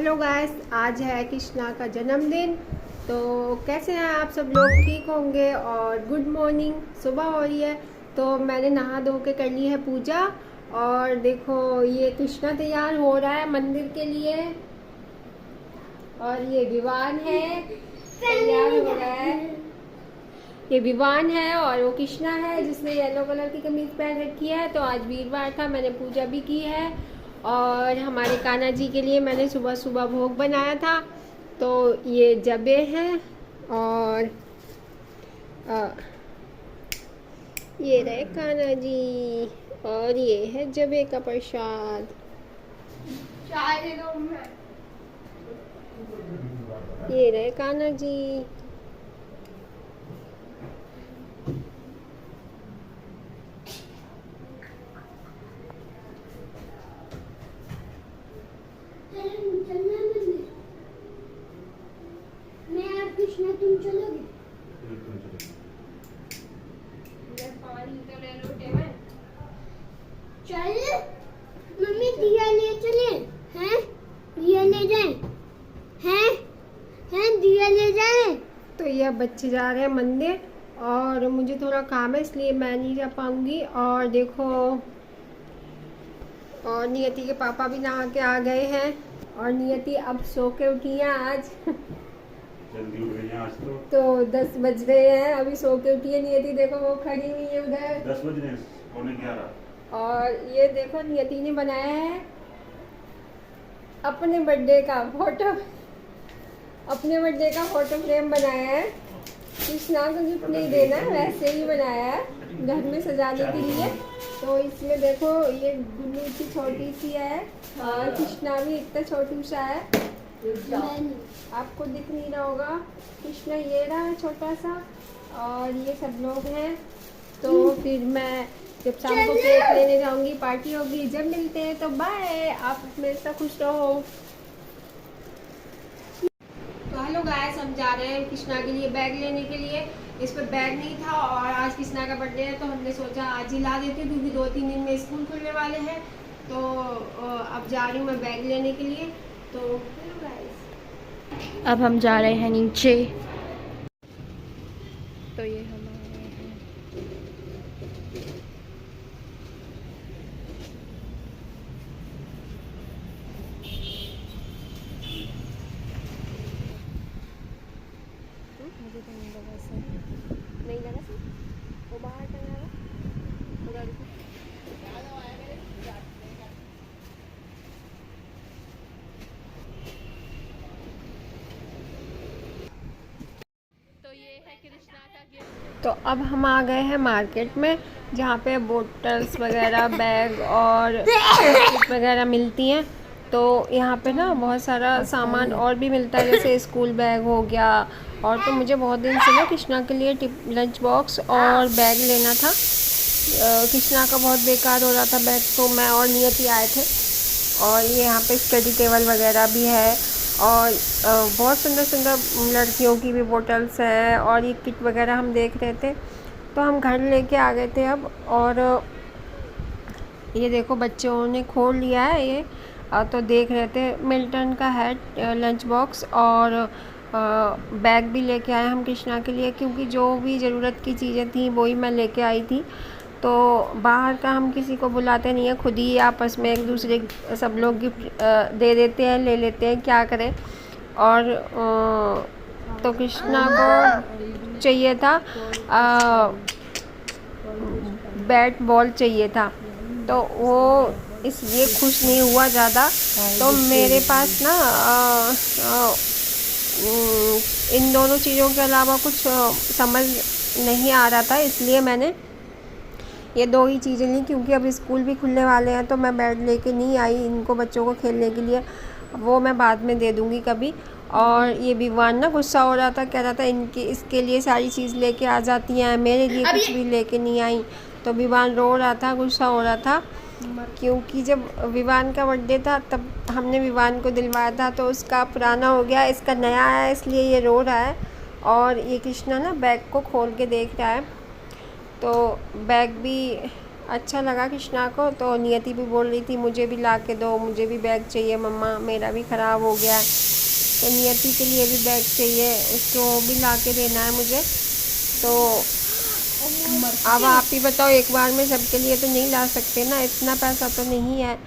Hello guys, आज है कृष्णा का जन्मदिन। तो कैसे हैं आप सब लोग? ठीक होंगे। और गुड मॉर्निंग, सुबह हो रही है तो मैंने नहा धो के कर ली है पूजा। और देखो ये कृष्णा तैयार हो रहा है मंदिर के लिए। और ये विवान है, तैयार हो रहा है। ये विवान है और वो कृष्णा है जिसने येलो कलर की कमीज पहन रखी है। तो आज वीरवार था, मैंने पूजा भी की है। और हमारे कान्हा जी के लिए मैंने सुबह सुबह भोग बनाया था। तो ये जबे हैं और आ, ये रहे कान्हा जी। और ये है जबे का प्रसाद। ये रहे कान्हा जी। कृष्णा तुम चलोगे? चल मम्मी, दिया ले चले हैं? दिया ले जाए हैं दिया ले जाए। तो ये बच्चे जा रहे हैं मंदिर और मुझे थोड़ा काम है इसलिए मैं नहीं जा पाऊंगी। और देखो, और नियति के पापा भी नहा के आ गए हैं। और नियति अब सो के उठी है आज। जल्दी उठ गई हैं आज तो 10 बज रहे हैं, अभी सो के उठी है नियति। देखो वो खड़ी हुई है उधर। 10 बज रहे हैं, पौने 11। और ये देखो नियति ने बनाया है अपने बर्थडे का फोटो। अपने बर्थडे का फोटो फ्रेम बनाया है। कृष्णा को गिफ्ट नहीं देना, वैसे ही बनाया है घर में सजाने के लिए। तो इसमें देखो ये गुन्नू की छोटी सी है और कृष्णा भी इतना छोटू सा है। आपको दिख नहीं रहा होगा। कृष्णा ये रहा है छोटा सा और ये सब लोग हैं। तो फिर मैं जब शाम को केक लेने जाऊंगी, पार्टी होगी, जब मिलते हैं तो बाय। आप मेरे साथ खुश रहो। तो हेलो गाइस, हम जा रहे हैं कृष्णा के लिए बैग लेने के लिए। इस पर बैग नहीं था और आज कृष्णा का बर्थडे है तो हमने सोचा आज ही ला देते क्योंकि 2-3 दिन में स्कूल खुलने वाले हैं। तो अब जा रही हूँ मैं बैग लेने के लिए। तो हेलो गाइस, अब हम जा रहे हैं नीचे। तो ये हम नहीं लगा सर, वो बाहर टंगा रहा उधर। तो ये है कृष्णा का गिफ्ट। तो अब हम आ गए हैं मार्केट में जहाँ पे बोटल्स वगैरह, बैग और बिस्किट वगैरह मिलती हैं। तो यहाँ पे ना बहुत सारा सामान और भी मिलता है, जैसे स्कूल बैग हो गया। और तो मुझे बहुत दिन से ना कृष्णा के लिए लंच बॉक्स और बैग लेना था। कृष्णा का बहुत बेकार हो रहा था बैग, तो मैं और नियति आए थे। और ये यहाँ पे स्टडी टेबल वगैरह भी है और बहुत सुंदर सुंदर लड़कियों की भी बोटल्स हैं। और ये किट वगैरह हम देख रहे थे तो हम घर लेके आ गए थे अब। और ये देखो बच्चों ने खोल लिया है ये। तो देख रहे थे, मिल्टन का है लंच बॉक्स। और बैग भी लेके आए हम कृष्णा के लिए क्योंकि जो भी ज़रूरत की चीज़ें थी वही मैं लेके आई थी। तो बाहर का हम किसी को बुलाते नहीं हैं, खुद ही आपस में एक दूसरे सब लोग गिफ्ट दे देते हैं, ले लेते हैं, क्या करें। और तो कृष्णा को चाहिए था बैट बॉल चाहिए था, तो वो इसलिए खुश नहीं हुआ ज़्यादा। तो मेरे पास ना इन दोनों चीज़ों के अलावा कुछ समझ नहीं आ रहा था, इसलिए मैंने ये 2 ही चीज़ें ली। क्योंकि अब स्कूल भी खुलने वाले हैं तो मैं बैट लेके नहीं आई इनको बच्चों को खेलने के लिए, वो मैं बाद में दे दूँगी कभी। और ये विवान ना गुस्सा हो रहा था, कह रहा था इनके इसके लिए सारी चीज़ लेके आ जाती हैं, मेरे लिए कुछ भी लेके नहीं आई। तो विवान रो रहा था, गुस्सा हो रहा था क्योंकि जब विवान का बर्थडे था तब हमने विवान को दिलवाया था, तो उसका पुराना हो गया, इसका नया है, इसलिए ये रो रहा है। और ये कृष्णा ना बैग को खोल के देख रहा है। तो बैग भी अच्छा लगा कृष्णा को। तो नियति भी बोल रही थी मुझे भी ला के दो, मुझे भी बैग चाहिए मम्मा, मेरा भी ख़राब हो गया है। तो नियति के लिए भी बैग चाहिए, उसको भी ला के देना है मुझे। तो अब आप ही बताओ, एक बार में सबके लिए तो नहीं ला सकते ना, इतना पैसा तो नहीं है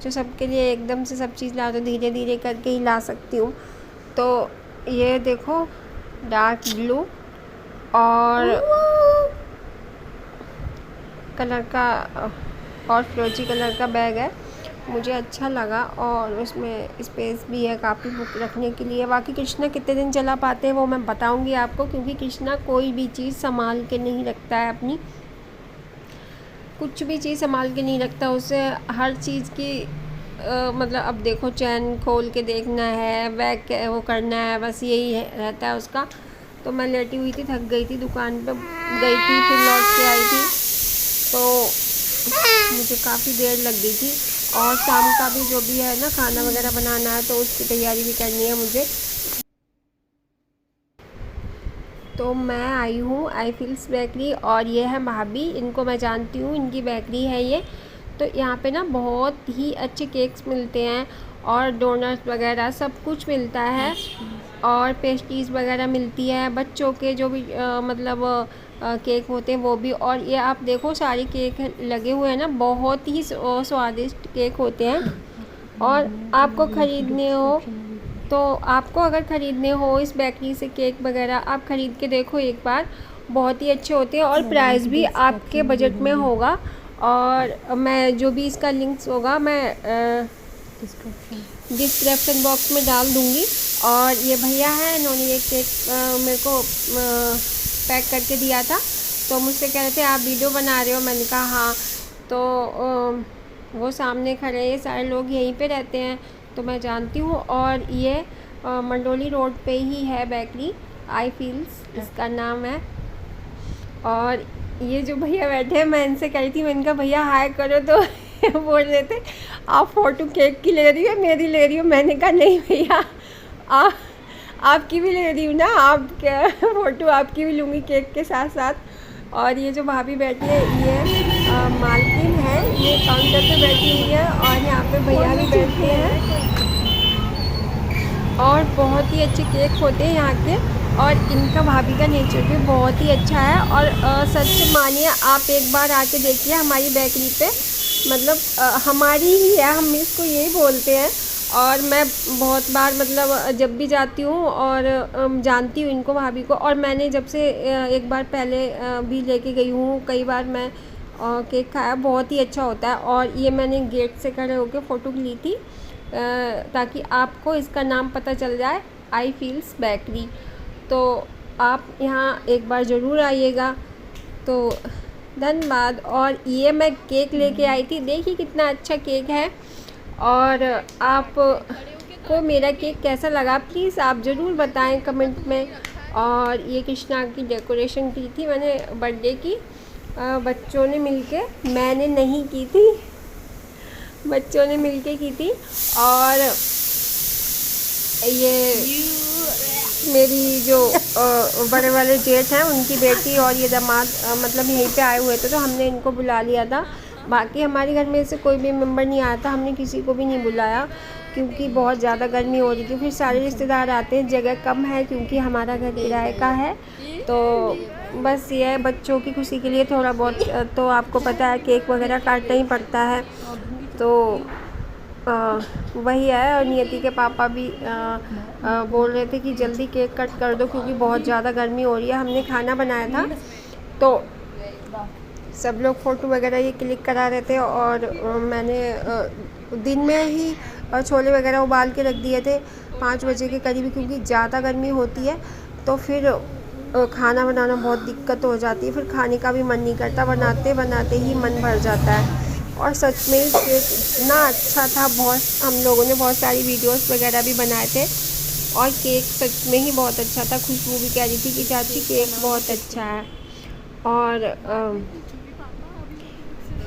जो सबके लिए एकदम से सब चीज़ ला दो, धीरे धीरे करके ही ला सकती हूँ। तो ये देखो डार्क ब्लू और कलर का और फिरोजी कलर का बैग है, मुझे अच्छा लगा। और उसमें स्पेस भी है काफ़ी बुक रखने के लिए। बाकी कृष्णा कितने दिन चला पाते हैं वो मैं बताऊंगी आपको, क्योंकि कृष्णा कोई भी चीज़ संभाल के नहीं रखता है अपनी, कुछ भी चीज़ संभाल के नहीं रखता। उसे हर चीज़ की मतलब अब देखो चैन खोल के देखना है, बैग वो करना है, बस यही रहता है उसका। तो मैं लेटी हुई थी, थक गई थी, दुकान पे गई थी, फिर लौट के आई थी, तो मुझे काफ़ी देर लग गई थी। और शाम का भी जो भी है ना खाना वगैरह बनाना है, तो उसकी तैयारी भी करनी है मुझे। तो मैं आई हूँ आई फील्स बेकरी, और ये है भाभी, इनको मैं जानती हूँ, इनकी बेकरी है ये। तो यहाँ पे ना बहुत ही अच्छे केक्स मिलते हैं और डोनट्स वगैरह सब कुछ मिलता है, और पेस्ट्रीज़ वगैरह मिलती है, बच्चों के जो भी मतलब केक होते हैं वो भी। और ये आप देखो सारे केक लगे हुए हैं ना, बहुत ही स्वादिष्ट केक होते हैं। और आपको ख़रीदने हो तो आपको अगर ख़रीदने हो इस बेकरी से केक वगैरह, आप ख़रीद के देखो एक बार, बहुत ही अच्छे होते हैं और प्राइस भी आपके बजट में होगा। और मैं जो भी इसका लिंक्स होगा मैं डिस्क्रिप्शन बॉक्स में डाल दूँगी। और ये भैया हैं, इन्होंने ये केक मेरे को पैक करके दिया था, तो मुझसे कह रहे थे आप वीडियो बना रहे हो, मैंने कहा हाँ। तो वो सामने खड़े, ये सारे लोग यहीं पे रहते हैं तो मैं जानती हूँ। और ये मंडोली रोड पे ही है बेकरी, आई फील्स इसका नाम है। और ये जो भैया बैठे हैं, मैं इनसे कह रही थी, मैं इनका भैया हाय करो, तो बोल रहे थे आप फ़ोटो केक की ले रही हो, मेरी ले रही हो। मैंने कहा नहीं भैया, आपकी भी ले रही हूँ ना, आप क्या फ़ोटो आपकी भी लूँगी केक के साथ साथ। और ये जो भाभी बैठी है ये मालकिन है, ये काउंटर पे बैठी हुई है, और यहाँ पे भैया भी बैठते हैं। और बहुत ही अच्छे केक होते हैं यहाँ के, और इनका भाभी का नेचर भी बहुत ही अच्छा है। और सच मानिए, आप एक बार आके देखिए हमारी बेकरी पे, मतलब हमारी ही है, हम इसको यही बोलते हैं। और मैं बहुत बार मतलब जब भी जाती हूँ और जानती हूँ इनको भाभी को। और मैंने जब से एक बार पहले भी लेके गई हूँ, कई बार मैं केक खाया, बहुत ही अच्छा होता है। और ये मैंने गेट से खड़े होकर फ़ोटो ली थी ताकि आपको इसका नाम पता चल जाए, आई फील्स बेकरी। तो आप यहाँ एक बार ज़रूर आइएगा। तो धन्यवाद। और ये मैं केक लेके आई थी, देखिए कितना अच्छा केक है। और आप को मेरा केक कैसा लगा प्लीज़ आप ज़रूर बताएं कमेंट में। और ये कृष्णा की डेकोरेशन की थी मैंने बर्थडे की, बच्चों ने मिलके, मैंने नहीं की थी, बच्चों ने मिलके की थी। और ये मेरी जो बड़े वाले जेठ हैं उनकी बेटी और ये दामाद मतलब यहीं पे आए हुए थे, तो हमने इनको बुला लिया था। बाकी हमारे घर में से कोई भी मेंबर नहीं आया था, हमने किसी को भी नहीं बुलाया क्योंकि बहुत ज़्यादा गर्मी हो रही थी। फिर सारे रिश्तेदार आते हैं, जगह कम है क्योंकि हमारा घर किराए का है। तो बस ये है, बच्चों की खुशी के लिए थोड़ा बहुत तो आपको पता है केक वगैरह काटना ही पड़ता है। तो वही है। और नियति के पापा भी बोल रहे थे कि जल्दी केक कट कर दो क्योंकि बहुत ज़्यादा गर्मी हो रही है। हमने खाना बनाया था तो सब लोग फ़ोटो वगैरह ये क्लिक करा रहे थे। और मैंने दिन में ही छोले वगैरह उबाल के रख दिए थे 5 बजे के करीब, क्योंकि ज़्यादा गर्मी होती है तो फिर खाना बनाना बहुत दिक्कत हो जाती है, फिर खाने का भी मन नहीं करता, बनाते बनाते ही मन भर जाता है। और सच में केक इतना अच्छा था, बहुत हम लोगों ने बहुत सारी वीडियोस वगैरह भी बनाए थे और केक सच में ही बहुत अच्छा था। खुशबू भी कह रही थी कि चाची केक बहुत अच्छा है। और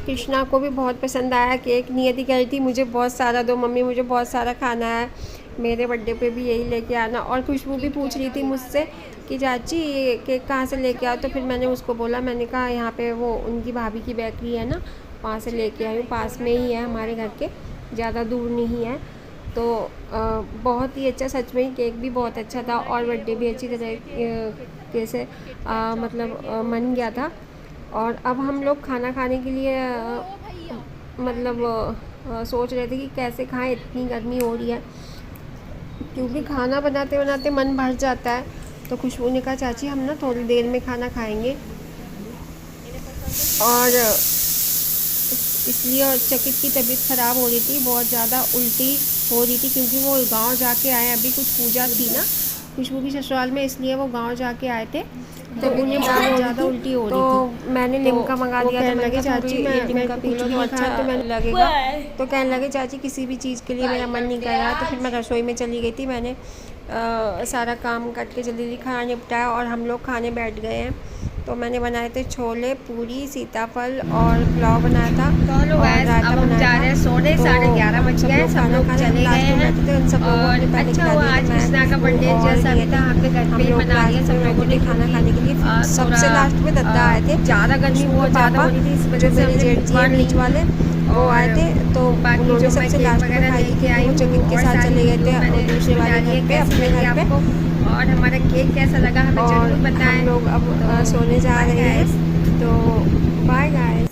कृष्णा को भी बहुत पसंद आया केक। नियति कह रही थी मुझे बहुत सारा दो मम्मी, मुझे बहुत सारा खाना है। मेरे बर्थडे पे भी यही लेके आना। और खुशबू भी पूछ रही थी मुझसे कि चाची ये केक कहाँ से लेके आओ, तो फिर मैंने उसको बोला, मैंने कहा यहाँ पे वो उनकी भाभी की बेकरी है ना, वहाँ से लेके आई हूँ, पास में ही है हमारे घर के, ज़्यादा दूर नहीं है। तो बहुत ही अच्छा, सच में ही केक भी बहुत अच्छा था और बर्थडे भी अच्छी तरह से मतलब मन गया था। और अब हम लोग खाना खाने के लिए मतलब सोच रहे थे कि कैसे खाएं, इतनी गर्मी हो रही है, क्योंकि खाना बनाते बनाते मन भर जाता है। तो खुशबू ने कहा चाची हम ना थोड़ी देर में खाना खाएंगे, और इसलिए चकित की तबीयत ख़राब हो रही थी, बहुत ज़्यादा उल्टी हो रही थी, क्योंकि वो गांव जाके आए, अभी कुछ पूजा थी ना खुशबू की ससुराल में, इसलिए वो गांव जाके आए थे, तो उन्हें बहुत ज़्यादा उल्टी हो रही थी। तो मैंने लिम्का मंगा दिया था, मैंने चाची मैं लिम्का पी लो तो अच्छा लगेगा। तो कहने लगे चाची किसी भी चीज़ के लिए मेरा मन नहीं कर रहा। तो फिर मैं रसोई में चली गई थी, मैंने सारा काम करके जल्दी खाना निपटाया और हम लोग खाने बैठ गए हैं। तो मैंने बनाए थे छोले, पूरी, सीताफल और पुलाव बनाया था। चलो और गाइस, रायता अब हम बनाया जा था। रहे हैं सोने, तो 11:30 बज गए, सब लोग चले गए हैं। और अच्छा हुआ आज कृष्णा का बर्थडे जैसा भी था, हमने घर पे ही मना लिया सब लोगों ने, खाना खाने के लिए। सबसे लास्ट में दद्दा आए थे, ज़्यादा गर्मी बहुत ज़्यादा हो रही थी, इस वजह से हमने रुकवा नहीं वाले वो आए थे। तो बाकी उन्होंने जो मैं सबसे केक लास्ट में वगैरह खाई लेके थी, आई वो हूँ चकित के और साथ सारी चले गए थे मैंने दूसरे वाले बना ली है। घर पे, कैसी अपने लगी घर पे। आपको और हमारा केक कैसा लगा हमें और जरूर बताएं। हम लोग अब तो सोने जा bye रहे हैं, guys। तो बाय गाइस।